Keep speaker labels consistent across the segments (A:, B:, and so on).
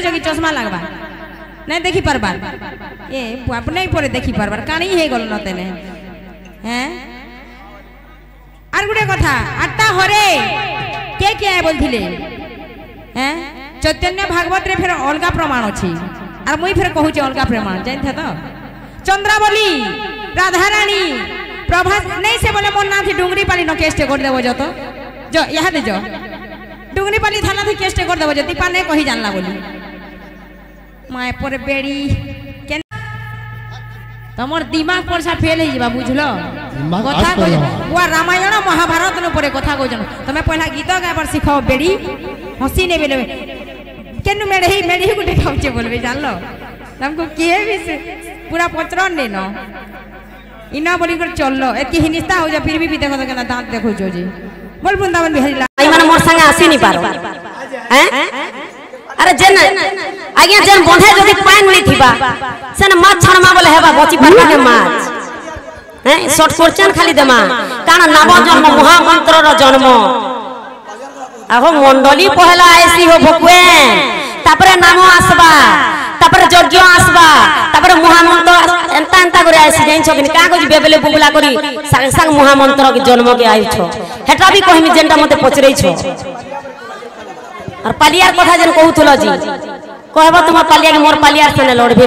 A: कह कि चश्मा लगवा नहीं देखी पारबार ए आप नहीं पड़े देखी पारबार काणी हे गल न तेने हैं आर गुटे कथा आटा हरे के बोलथिले हैं चैतन्य भागवत रे फिर अलगा प्रमाण अछि आर मुई फिर कहू छ अलगा प्रमाण जानथे तो चंद्रावली राधा रानी प्रभा नहीं से बोले मोर नाथी डुंगरी पाली न केस्ट कर देबो जो तो जो यहाँ दे जो डुंगरी पाली थाना थी केस्ट कर देबो जो दीपा ने कही जानला बोली माय पर बेड़ी के तमर दिमाग पर सा फेल हे जिबा बुझलो कथा को वो रामायण महाभारत न परे कथा को जन तमे पहला गीत गाबर सिखाओ बेड़ी हंसी ने बेले केनु मेढ़ी गुटे खाउचे बोलबे जानलो हमको किए भी पूरा पचरन ने न इना बोली कर चललो एती हिनिस्ता हो जा फिर भी देखो तो केना दांत देखो जो जी बोल वृंदावन बिहारी
B: आई माने मोर संगे आसी नहीं पारो हैं अरे जेन आगे जेन बंधे जदी पानी नहीं थिबा सेन माछ छणमा बोले हेबा बची पारबा के माछ हैं शॉर्ट क्वेश्चन खाली देमा काना नव जन्म महामंत्र रो जन्म आहो मंडली पहला आईसी हो भकुए तापरे नाम आसबा तापरे यज्ञ आसबा तापरे महामंत्र एंता एंता करे आसी जाइन छकिन का को बेबेले बुबुला करी संग संग महामंत्र के जन्म के आइ छ हेटा भी कहमी जेनटा मते पचरै छ और पालियार कथा जन कहउथलो जी कहबो तुम पालिया के मोर पालियार सने लड़बे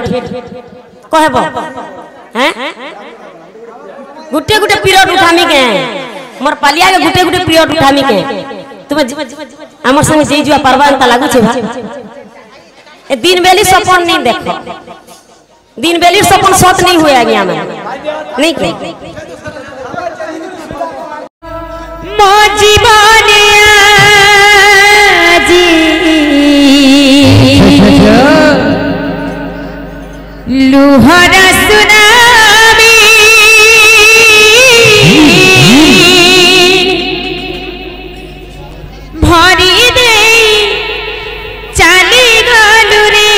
B: कहबो हैं गुटे गुटे पीरियड उठामी के मोर पालिया के गुटे गुटे पीरियड उठामी के तुम हमर संग जे जुआ परवा अंता लागू छे भा ए दिन बेली सपन नहीं देखो दिन बेली सपन सत नहीं हुए आज्ञा में नहीं के
A: मो जीवन आजी लुहरा सुनामी भरी दे चाली गलु रे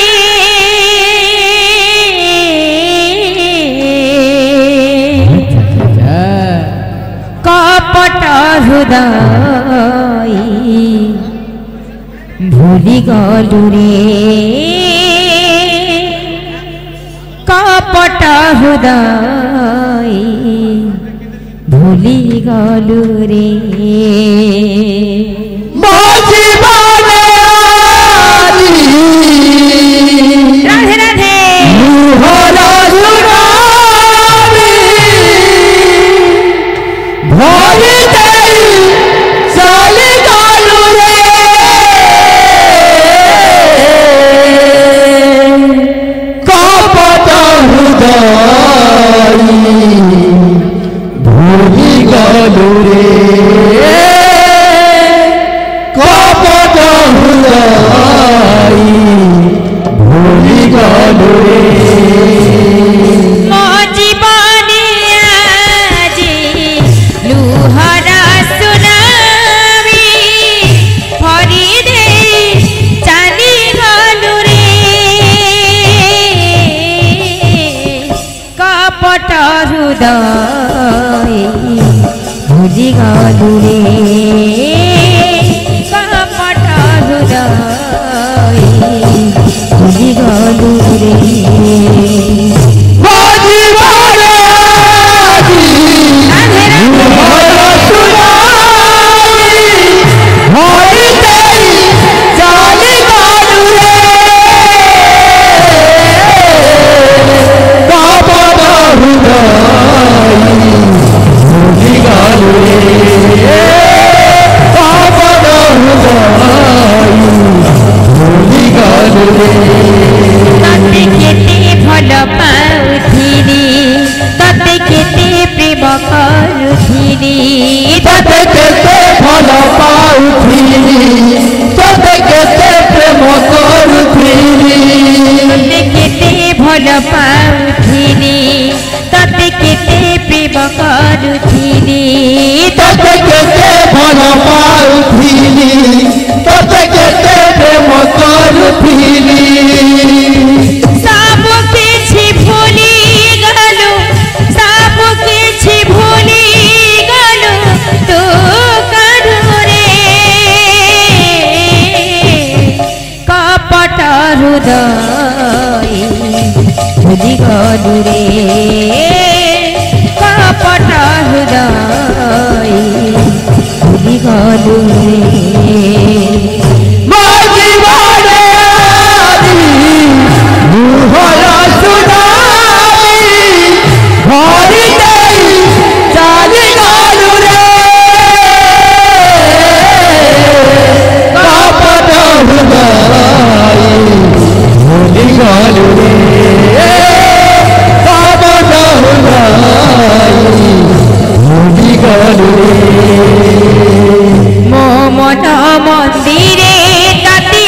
A: कपट हृदय भूली गलु रे कपट हृदय भूली गलु रे राधे राधे भूली गलु रे कपट हृदय भूली गलु रे হৃদয় ভুলি গলু রে কপট হৃদয় ভুলি গলু রে মন মন্দিরে কাটি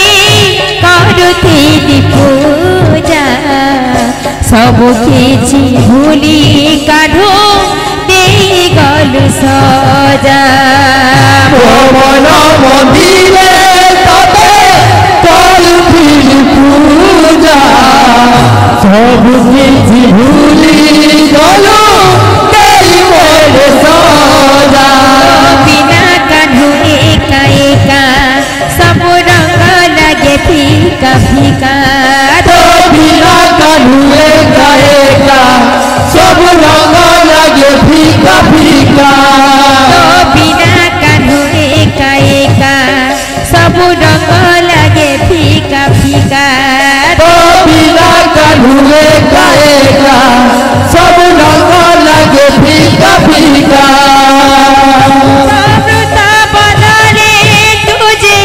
A: করুথিলি পূজা সবু কিছু ভুলি কাঢ়ু দেই গলু সজা
C: মন মন্দিরে কাটি করুথিলি পূজা সবু কিছু ভুলি গলু দেই গলু সজা
A: বিনা কাঢ়ু একা একা সব রঙ লাগে ফিকা ফিকা
C: বিনা কাঢ়ু একা একা সব রঙ লাগে ফিকা ফিকা
A: বিনা কাঢ়ু একা একা সব রঙ লাগে ফিকা ফিকা
C: বিনা কাঢ়ু একা একা সব রঙ লাগে ফিকা ফিকা
A: अमृता बदले तुझे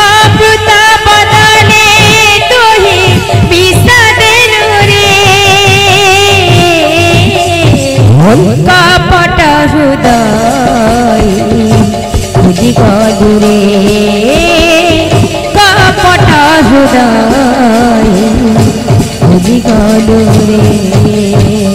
A: अमृता बदले तू ही विषा देलु रे कपट हृदय भुली गलु रे कपट हृदय भुली गलु रे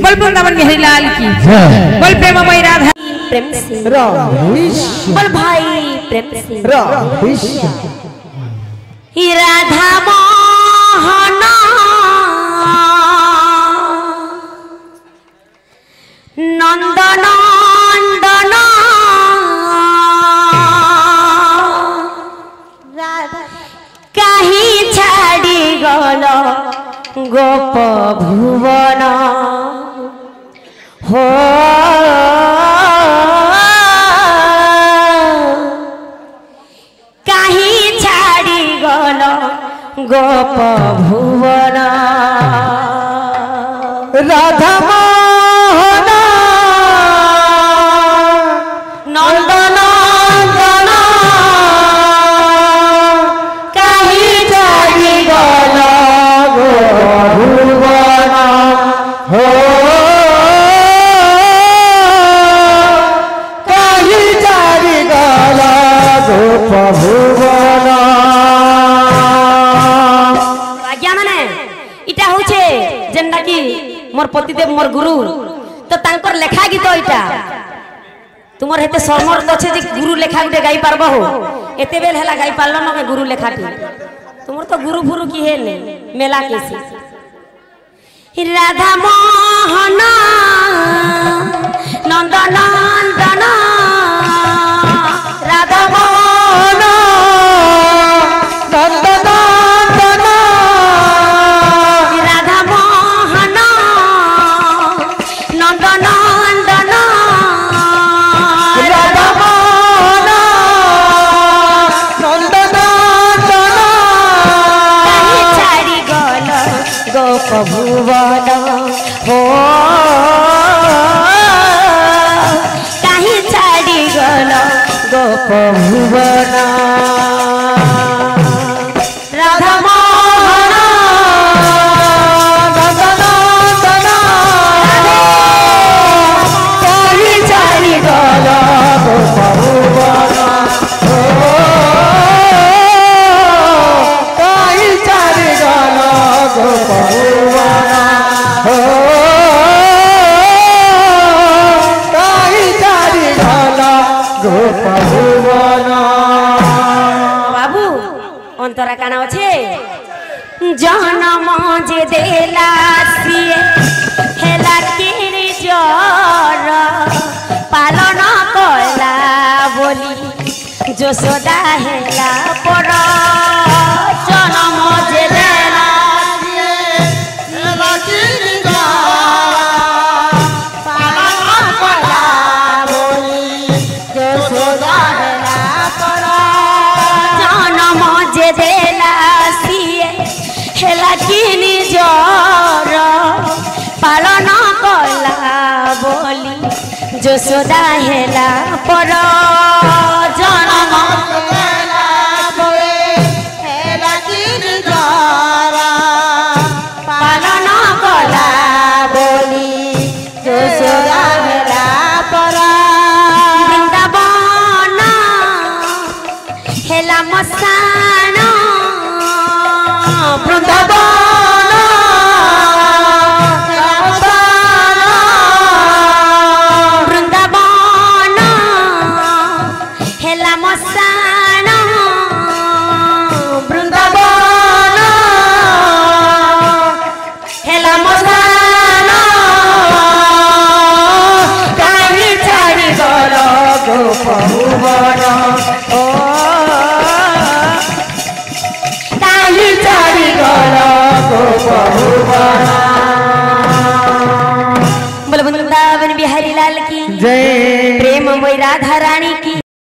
A: बोल वृंदावन बिहारी लाल की बोल प्रेममयी राधा
B: प्रेम से
C: राधेश्याम
B: बोल भाई प्रेम से
C: राधेश्याम
B: ही राधा मोहन नंद नंदन कहीं छाड़ी गल गोप भुवन हो कहीं छाड़ी गल गोप भुवन
C: राधा मोहन
B: नंद नंदन कहीं छाड़ी गल
C: भुवन हो कहीं चारि गला गोप भुवन
B: आज्ञा माने इटा होचे जेनटा कि मोर पतिदेव मोर गुरु तो तांकर लेखा गीत इटा तुमर हेते समर्थ अछि जे गुरु लेखा गुटे गाई पारबो हो एते बेल हला गाई पारलो न गुरु लेखाटी तुमर तो गुरु फुरु की हे ने मेला केसी राधा मोहन नंद नंदन राधा मोहन
C: नंद नंदन
B: राधा मोहन नंद नंदन
C: राधा मोहन नंद नंदन
B: कहीं छाड़ी गल गोप भुवन हो कहीं छाड़ी गल गोप भुवन राधा मोहन
C: नंद
B: যশোদা হেলা পর জনম যে দেলা জনম যে দেলা সিয়ে হেলা কি নিজর পালন কলা বলি যশোদা হেলা পর জনম পালন কলা বলি যশোদা হেলা পর বৃন্দাবন হেলা মস্তান বৃন্দাবন বৃন্দাবন হেলা মস্তান বৃন্দাবন হেলা মস্তান
C: কাহি ছাড়ি গল গোপ ভুবন ও কাহি ছাড়ি গল গোপ ভুবন
B: बोल वृंदावन बिहारी लाल की
C: जय
B: प्रेममय राधा रानी की।